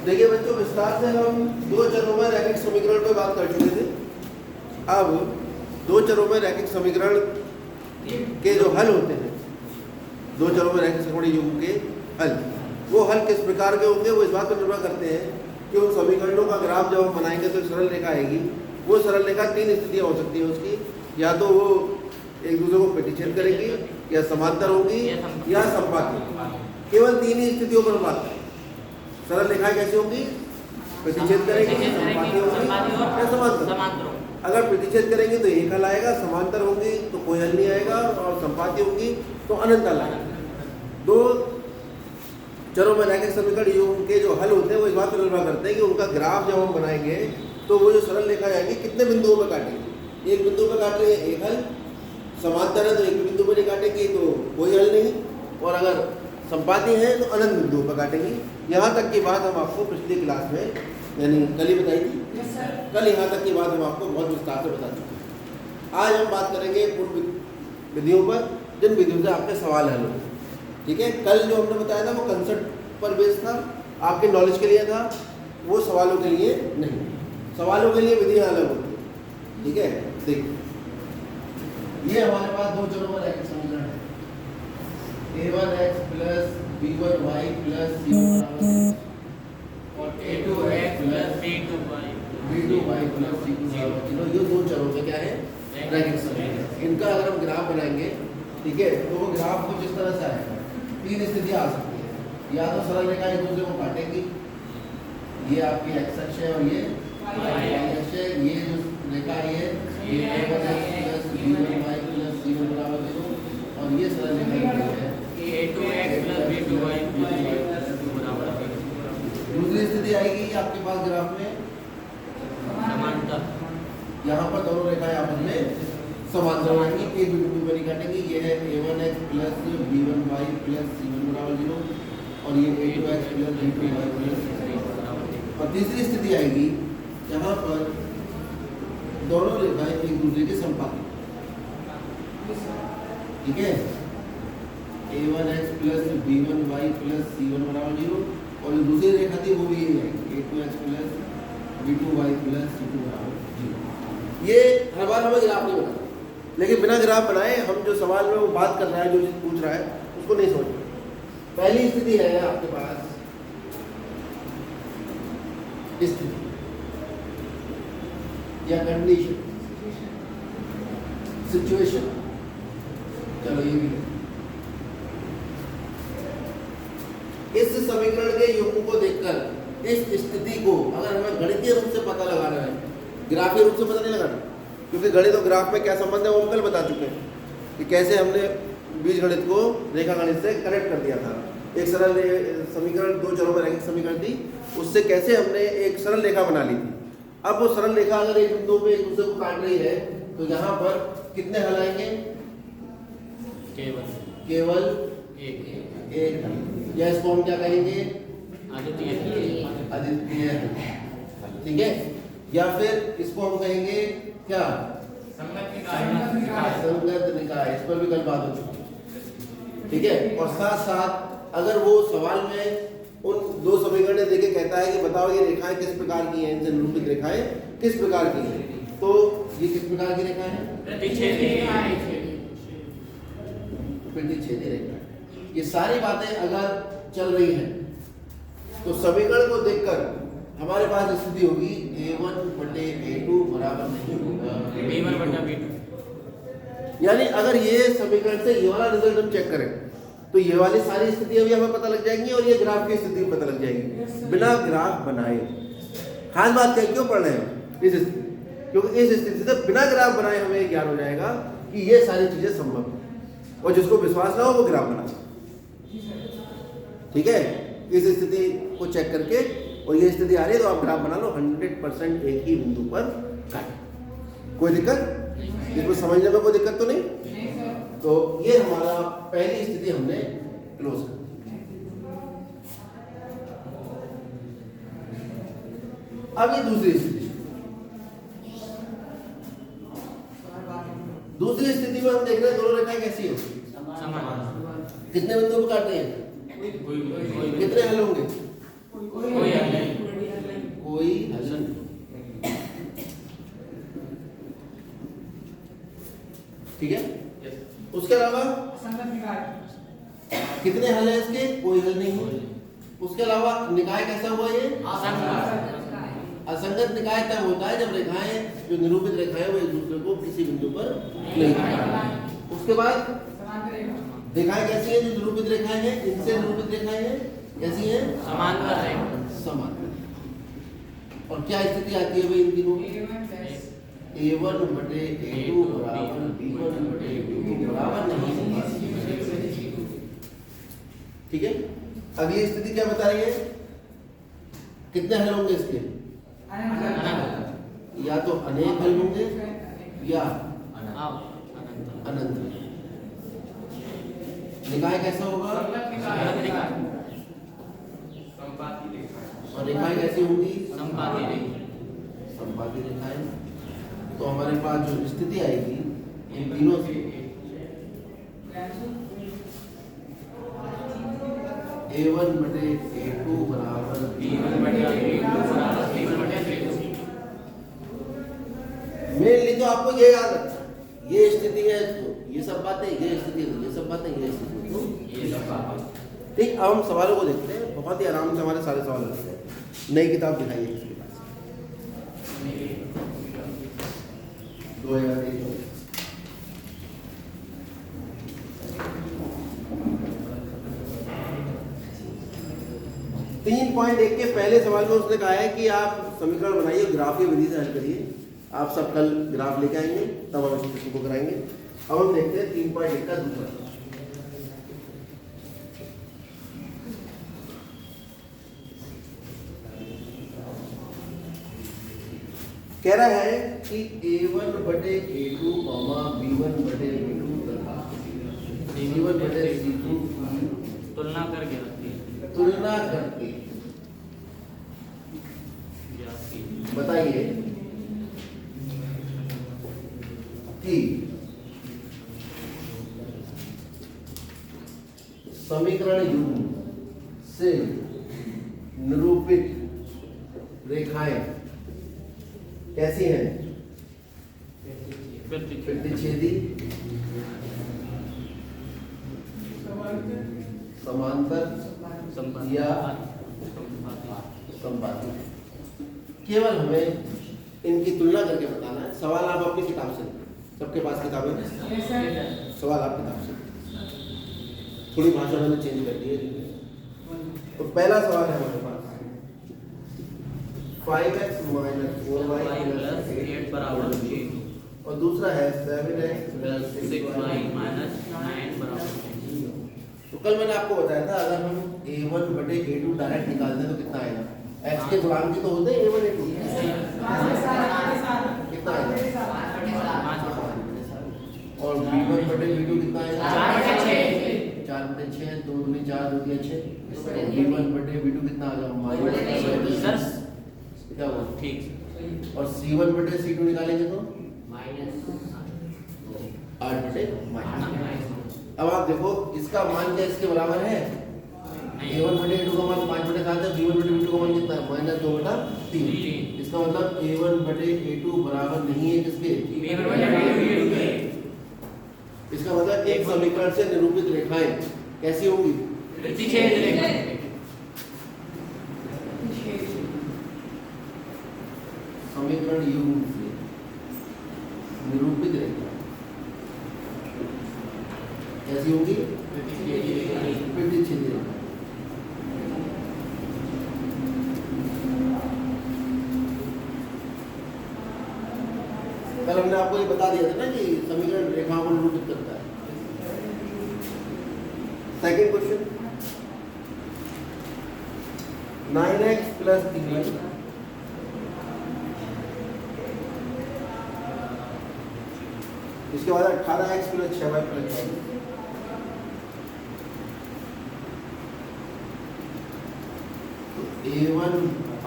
देखिए बच्चों, विस्तार से हम दो चरों में रैखिक समीकरण पर बात कर चुके थे। अब दो चरों में रैखिक समीकरण के जो हल होते हैं, दो चरों में रैखिक समीकरण युग्म के हल, वो हल किस प्रकार के होंगे वो इस बात पर निर्भर करते हैं कि उन समीकरणों का ग्राफ जब हम बनाएंगे तो एक सरल रेखा आएगी। वो सरल रेखा तीन स्थितियाँ हो सकती हैं उसकी, या तो वो एक दूसरे को प्रतिच्छेद करेंगी, या समांतर होंगी, या संपाती। केवल तीन ही स्थितियों पर बात करें। सरल रेखाएं कैसी होंगी? प्रतिच्छेद करेंगी, संपाती होंगी, या समांतर। अगर प्रतिच्छेद करेंगे तो एक हल आएगा, समांतर होंगी तो कोई हल नहीं आएगा, और संपाती होंगी तो अनंत हल आएगा। दो चरों में रैखिक समीकरण युग्म के जो हल होते हैं वो इस बात पर निर्भर करते हैं कि उनका ग्राफ जब हम बनाएंगे तो वो जो सरल रेखा आएगी कितने बिंदुओं पर काटेंगे। एक बिंदु पर काट रहे हैं एक हल, समांतर है तो एक बिंदु पर नहीं काटेंगे तो कोई हल नहीं, और अगर संपाती है तो अनंत बिंदुओं पर काटेंगे। यहाँ तक की बात हम आपको पिछली क्लास में, यानी कल ही बताई थी। कल यहाँ तक की बात हम आपको बहुत विस्तार से बता चुके हैं। आज हम बात करेंगे उन विधियों पर जिन विधियों से आपके सवाल हल होंगे। ठीक है, कल जो हमने बताया था वो कंसेप्ट पर बेस था, आपके नॉलेज के लिए था, वो सवालों के लिए नहीं। सवालों के लिए विधियाँ अलग होती है। ठीक है, देखिए ये हमारे पास दो चरों में रैखिक समीकरण है। a1x plus b1y plus c1 और a2x plus b2y plus c2। ये दो चरों में क्या है? रैखिक समीकरण। इनका अगर हम ग्राफ बनाएंगे, ठीक है, तो वो ग्राफ कुछ इस तरह से आएगा। तीन स्थितियाँ आ सकती है, या तो सरल रेखा एक दूसरे को काटेंगी, ये आपकी x अक्ष है और ये y अक्ष है। ये जो रेखा है ये a1x plus b1y plus c1 बराबर 0, और ये सरल रेखा है a2x plus b2y plus c2 बराबर 0। दूसरी स्थिति आएगी आपके पास ग्राफ में समांतर, यहाँ पर दोनों रेखाएं आपस में समांतर होंगी, एक बिंदु पर नहीं काटेंगी। ये है a1x plus b1y plus c1 बराबर 0, और ये a2x plus b2y plus c3 बराबर 0। और तीसरी स्थिति आएगी यहाँ पर दोनों रेखाएं एक दूसरे के संपाती। ठीक है, a1x plus b1y plus c1 बराबर 0, और जो दूसरी रेखा थी वो भी यही आएगी a2x plus b2y plus c2 बराबर 0। ये हर बार हमें ग्राफ नहीं बना, लेकिन बिना ग्राफ बनाए हम जो सवाल में वो बात कर रहा है, जो चीज पूछ रहा है उसको नहीं समझ। पहली स्थिति है आपके पास स्थिति या कंडीशन, सिचुएशन। चलो ये भी इस समीकरण के युग्म को देखकर इस स्थिति को अगर हमें गणितीय रूप से पता लगाना है, ग्राफीय रूप से पता नहीं लगाना, क्योंकि गणित और ग्राफ में क्या संबंध है वो हम कल बता चुके हैं कि कैसे हमने बीजगणित को रेखा गणित से कनेक्ट कर दिया था। एक सरल समीकरण, दो चरों में रैखिक समीकरण थी, उससे कैसे हमने एक सरल रेखा बना ली थी। अब वो सरल रेखा अगर एक बिंदु पे एक दूसरे को काट रही है तो यहाँ पर कितने हल आएंगे? केवल एक। या इसको हम क्या कहेंगे? अद्वितीय। ठीक है, या फिर इसको हम कहेंगे क्या? संगत निकाय। इस पर भी कल बात हो चुकी है। ठीक है, और साथ साथ अगर वो सवाल में उन दो समीकरण देके कहता है कि बताओ ये रेखाएं किस प्रकार की हैं, इनसे निरूपित रेखाएं किस प्रकार की हैं, तो ये किस प्रकार की रेखाएं हैं? प्रतिच्छेदी रेखाएं। ये सारी बातें अगर चल रही हैं तो समीकरण को देखकर हमारे पास स्थिति होगी a1/a2 बराबर नहीं होगा b1/b2। यानी अगर ये समीकरण से ये वाला रिजल्ट हम चेक करें तो ये वाली सारी स्थितियां भी हमें पता लग जाएंगी, और ये ग्राफ की स्थिति भी पता लग जाएगी बिना ग्राफ बनाए। खास बात क्या, क्यों पढ़ रहे हैं इस स्थिति? क्योंकि इस स्थिति से बिना ग्राफ बनाए हमें ज्ञान हो जाएगा कि ये सारी चीजें संभव है, और जिसको विश्वास ना हो वो ग्राफ बना। ठीक है, इस स्थिति को चेक करके, और ये स्थिति आ रही है तो आप ग्राफ बना लो 100% एक ही बिंदु पर काट। कोई दिक्कत इसको समझने में? कोई दिक्कत तो नहीं। तो ये हमारा पहली स्थिति हमने क्लोज कर। अब ये दूसरी स्थिति, दूसरी स्थिति में हम देख रहे हैं दोनों रेखाएं कैसी होंगी? कितने बिंदु पर काट रहे हैं? कितने हल होंगे? ठीक है। उसके अलावा कितने हल है इसके? कोई हल नहीं है। उसके अलावा निकाय कैसा हुआ ये? असंगत निकाय तब होता है जब रेखाएं जो निरूपित रेखाएं वो एक दूसरे को किसी बिंदु पर नहीं काटती। उसके बाद रेखाएं कैसी है? जो निरूपित रेखाएं हैं इनसे निरूपित रेखाएं हैं कैसी हैं? समांतर है। समांतर। और क्या स्थिति आती है भाई इन तीनों? A1 बटे A2 बराबर B1 बटे B2 बराबर नहीं होगा। ठीक है। अगली स्थिति क्या बता रही है? कितने हल होंगे इसके? या तो अनेक हल होंगे या अनंत। निकाय कैसा होगा? और रेखाएं कैसी होंगी? संपाती रेखाएं। तो हमारे पास जो स्थिति आएगी इन तीनों से A1 बटे A2 बराबर B1 बटे B2 बराबर C1 बटे C2। मेनली तो आपको ये याद रखना, ये स्थिति है तो ये सब बातें, ये स्थिति है तो ये सब बातें, ये स्थिति तो ये सब बातें। ठीक। अब हम सवालों को देखते हैं। बहुत ही आराम से हमारे सारे सवाल होते हैं। नई किताब दिखाइए इसके पास 2001। तीन पॉइंट एक के पहले सवाल में उसने कहा है कि आप समीकरण बनाइए, ग्राफीय विधि से हल करिए। आप सब कल ग्राफ लेके आएंगे तब हम इस को कराएंगे। अब हम देखते हैं 3.1 का दूसरा। कह रहा है कि A1 बटे A2 B1 बटे B2 तथा C1 बटे C2 तुलना करके बताइए कि समीकरण युग्म से निरूपित रेखाएं कैसी हैं? प्रतिच्छेदी, समांतर या संपाती। केवल हमें इनकी तुलना करके बताना है। सवाल आप अपनी किताब से, सबके पास किताबें? सवाल आप किताब से। थोड़ी भाषा मैंने चेंज कर दी है। तो पहला सवाल है हमारे पास 5x माइनस 4y प्लस 8 बराबर 0 और दूसरा है 7x प्लस 6y माइनस 9 बराबर 0। तो कल मैंने आपको बताया था अगर हम A1 बटे A2 डायरेक्ट निकालते हैं तो कितना आएगा? x के गुणांक तो होते हैं A1 A2 कितना आएगा? 5 और B1 बटे B2 कितना आएगा? 4 बटे 6 2 दूनी 4 2 दिया 6। B1 बटे B2 कितना आ जाएगा? माइनस क्या हुआ? ठीक। और C1 बटे C2 निकालेंगे तो माइनस 8 बटे माइनस। अब आप देखो इसका मान क्या इसके बराबर है? A1 बटे A2 का मान 5 बटे 7 है। B1 बटे B2 का मान कितना है? माइनस 2 बटा 3। इसका मतलब A1 बटे A2 बराबर नहीं है किसके? B1 बटे B2 के। इसका मतलब एक समीकरण से निरूपित रेखाएं कैसी होंगी? प्रतिच्छेद रेखाएं। समीकरण युग्म से निरूपित रेखा कैसी होगी? प्रतिच्छेदी रेखा। कल हमने आपको ये बता दिया था ना कि समीकरण रेखाओं को निरूपित करता है। Second question 9x plus 3y इसके बाद 18x प्लस 6y प्लस 24। तो A1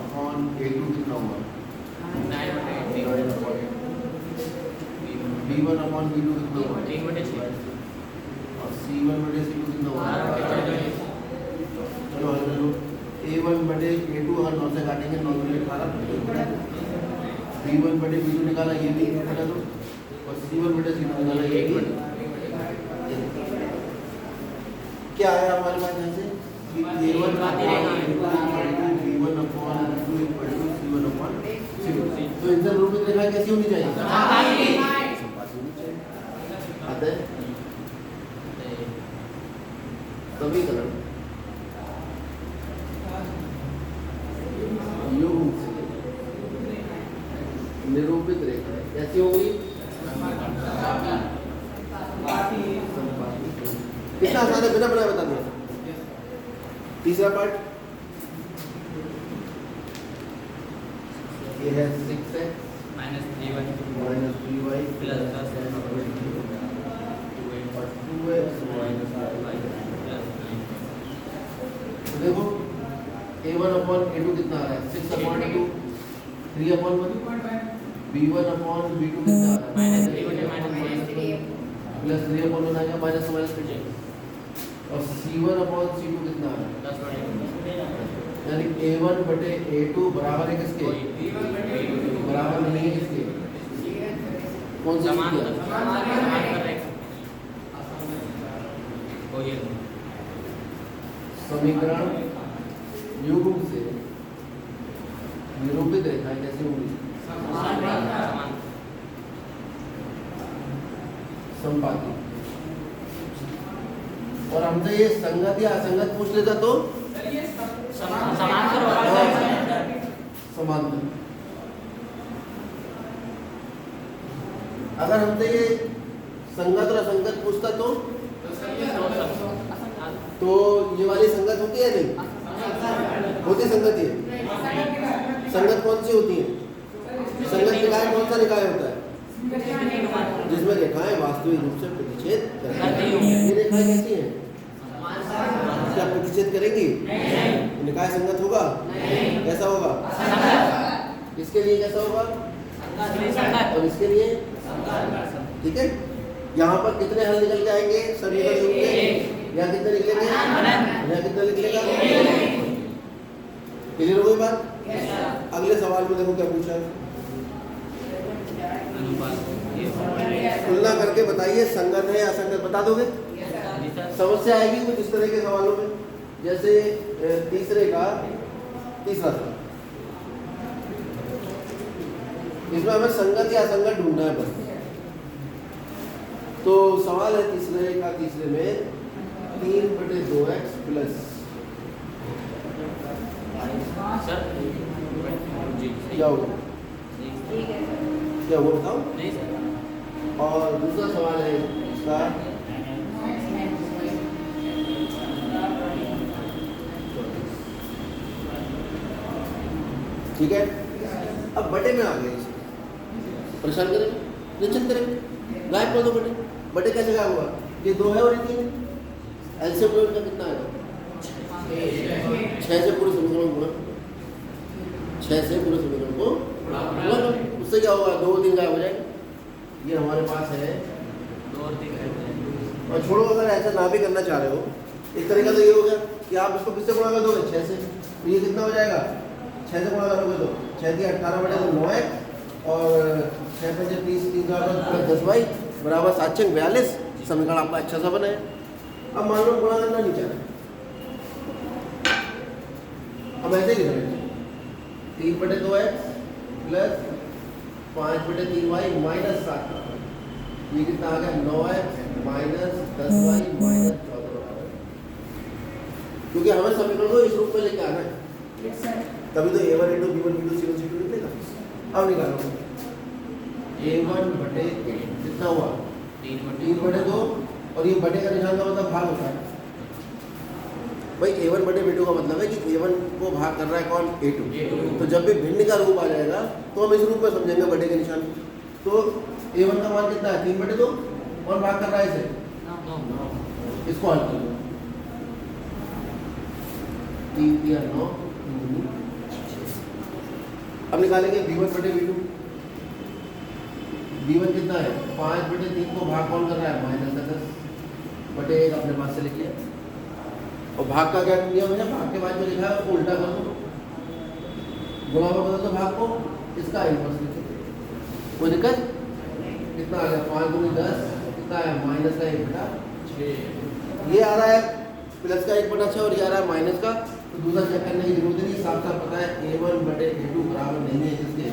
अपॉन A2 कितना हुआ? 9 बटे 8। B1 अपॉन B2 कितना हुआ? 3 बटे 6 और C1 बटे C2 कितना हुआ? 12 बटे 6। चलो हल कर लो। A1 बटे A2 अगर 9 से काटेंगे 9 बटे 18। B1 बटे B2 निकाला ये भी हटा दो और C1 बटे C2 निकालना है 1 बटे क्या आया हमारे पास यहाँ से A1 B1 upon B2 equal to C1 upon C2। तो इनसे रूप रेखा कैसी होनी चाहिए? समपाती होनी चाहिए। आता है समीकरण युग्म से निरूपित रेखा कैसी होगी? कितना आसान है, बिना बनाए बता दिया। तीसरा पार्ट ये है 6x minus 3y minus 3y plus 10 और 2x माइनस 5। देखो A1 अपॉन A2 कितना आ रहा है? 6 upon 2 3 upon 1 B1 upon B2 कितना आ रहा है? माइनस 3 बटे माइनस प्लस 3 अपॉन 1 आ गया माइनस से माइनस कट जाएगा। और C1 अपॉन C2 कितना आ रहा है? 10 बटे यानी A1 बटे A2 बराबर है किसके? बराबर नहीं है किसके? कौन सी समान चीज़ है? समान कर रहे हो ये समीकरण युग्म से निरूपित रेखा कैसी होगी? समान संपाती। और हमसे ये संगत या असंगत पूछ लेता तो समान करो समांतर। अगर हमसे ये संगत और असंगत पूछता तो ये वाली संगत होती है नहीं होती? संगत ही है। संगत कौन सी होती है? संगत निकाय कौन सा निकाय होता है? जिसमें रेखाएं वास्तविक रूप से प्रतिच्छेद करती हैं। ये रेखाएं कैसी हैं? क्या प्रतिच्छेद करेंगी? निकाय संगत होगा? कैसा होगा? इसके लिए कैसा होगा? और इसके लिए ठीक है। यहाँ पर कितने हल निकल के आएंगे? समीकरण युग्म के या कितने निकलेंगे? या कितना निकलेगा? क्लियर हो गई बात? अगले सवाल में देखो क्या पूछा है। तुलना करके बताइए संगत है या असंगत, बता दोगे? समस्या आएगी कुछ इस तरह के सवालों में, जैसे तीसरे का तीसरा सवाल, इसमें हमें संगत या असंगत ढूंढना है बस। तो सवाल है तीसरे का तीसरे में 3/2x प्लस क्या होगा? क्या हुआ बताओ? नहीं सर। और दूसरा सवाल है इसका ठीक है। अब बटे में आ गए, परेशान करेंगे, निश्चित करेंगे, गायब कर दो बटे। बटे कैसे गायब हुआ? ये 2 है और ये 3 है। एलसीएम का कितना आएगा? 6 से पूरे समीकरण गुणा, 6 से पूरे समीकरण को गुणा करो। उससे क्या होगा? 2 और 3 गायब हो जाएगा। ये हमारे पास है 2 और 3 और छोड़ो, अगर ऐसा ना भी करना चाह रहे हो, एक तरीका तो ये हो गया कि आप इसको किससे गुणा कर दोगे? 6 से। तो ये कितना हो जाएगा? 6 से गुणा करोगे तो 6 की 18 बटे तो 9x और 6 5 30 3 का 10y बराबर 7 6 42। समीकरण आपका अच्छा सा बना है। अब मान लो गुणा करना नहीं चाह रहे, अब ऐसे ही करेंगे 3/2x प्लस 5/3y माइनस 7। ये कितना आ गया? 9x माइनस 10y माइनस 14 बराबर, क्योंकि हमें समीकरण को इस रूप में लेके आना है। तभी तो A1 × B1 B2 C1 C2 निकलेगा। अब निकालो A1/8 कितना हुआ? 3/2 और ये बटे का निशान का मतलब भाग होता है भाई। A1/B2 का मतलब है कि A1 को भाग कर रहा है कौन? A2। तो जब भी भिन्न का रूप आ जाएगा तो हम इस रूप में समझेंगे बटे के निशान। तो A1 का मान कितना है? 3/2। कौन भाग कर रहा है इसे? इसको हल कर लो। 3 या 9। अब निकालेंगे B1/B2। B1 कितना है? 5/3 को भाग कौन कर रहा है? -10/1 अपने पास से लिख लिया। और भाग का क्या नियम है? भाग के बाद जो लिखा है उसको उल्टा कर दो, गुणा में बदल दो भाग को, इसका इनवर्स लिखो। कोई दिक्कत? कितना आ गया 5 दूनी 10, कितना है माइनस का 1/6। ये आ रहा है प्लस का 1/6 और ये आ रहा है माइनस का, तो दूसरा चेक करने की जरूरत नहीं, साफ साफ पता है a1/a2 बराबर नहीं है किसके,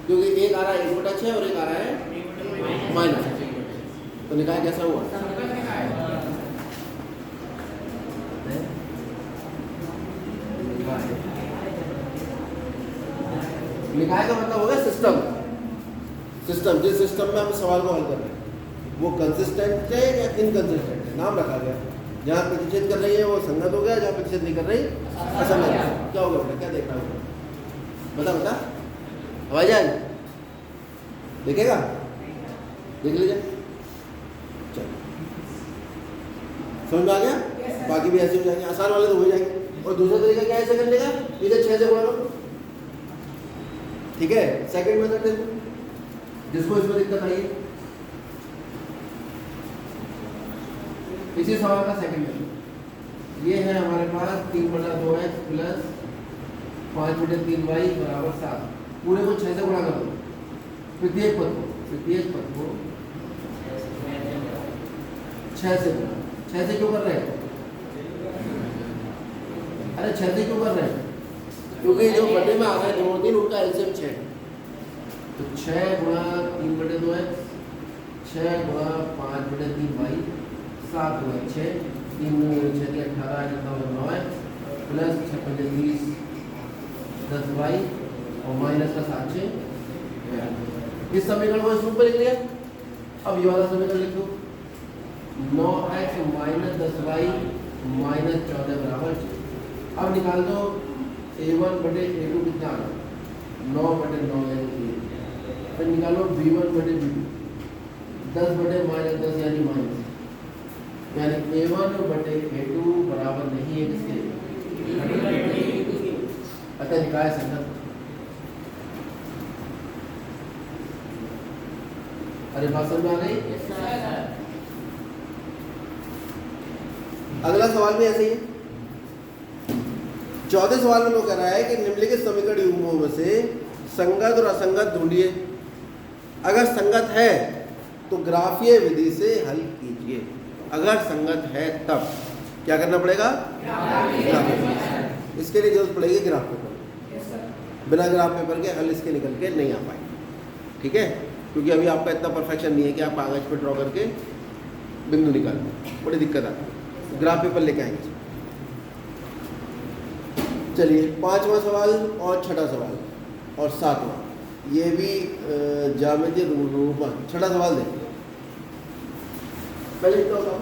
क्योंकि एक आ रहा है 1/6 और एक आ रहा है माइनस। तो निकाय कैसा हुआ? निकाय का मतलब होगा सिस्टम। सिस्टम, जिस सिस्टम में हम सवाल को हल कर रहे हैं वो कंसिस्टेंट है या इनकंसिस्टेंट है, नाम रखा गया। जहाँ प्रतिच्छेद कर रही है वो संगत हो गया, जहाँ प्रतिच्छेद नहीं कर रही असंगत। क्या होगा बेटा, क्या देख रहा हूँ, बता बता, आवाज आए, देखेगा, देख लीजिए, चलो समझ में आ गया। बाकी भी ऐसे हो जाएंगे, आसान वाले तो हो जाएंगे। और दूसरा तरीका क्या है ऐसे करने का, इधर 6 से गुणा करो, ठीक है। सेकंड मेथड देखो, जिसको इसमें दिक्कत आई है, इसी सवाल का सेकंड मेथड ये है हमारे पास 3/2x प्लस 5/3y बराबर 7। पूरे को 6 से गुणा कर दो, प्रत्येक पद को 6 से गुणा। 6 से क्यों कर रहे हैं? अरे 6 से क्यों कर रहे हैं? क्योंकि जो बटे में आ रहा है 2 3 उनका एलसीएम 6, तो 6 गुणा 3/2x, 6 गुणा 5/3y, 7 गुणा 6, 3 6 के 18, कितना होगा 9x प्लस 6/30 10y और माइनस का 7 6। इस समीकरण को इस रूप में लिख लिया। अब ये वाला समीकरण लिख दो, 9x माइनस 10y माइनस 14 बराबर 6। अब निकाल दो a1/a2 कितना आ गया 9/9 यानी, फिर निकालो b1/b2 10/-10 यानी माइनस, यानी a1/a2 बराबर नहीं है किसके, अतः निकाय संगत। अरे बात समझ में आ गई? अगला सवाल भी ऐसे ही है। 14 सवाल में वो कह रहा है कि निम्नलिखित समीकरण युग्मों में से संगत और असंगत ढूंढिए। अगर संगत है तो ग्राफीय विधि से हल कीजिए। अगर संगत है तब क्या करना पड़ेगा? ग्राफ। इसके लिए जरूरत पड़ेगी ग्राफ पेपर। बिना ग्राफ पेपर के हल इसके निकल के नहीं आ पाएंगे, ठीक है। क्योंकि अभी आपका इतना परफेक्शन नहीं है कि आप कागज पर ड्रॉ करके बिंदु निकाल, बड़ी दिक्कत आती है। ग्राफ पेपर लेके आएंगे। चलिए 5वां सवाल और 6ठा सवाल और 7वां, ये भी ज्यामितीय रूप। 6ठा सवाल देखिए, पहले क्या होगा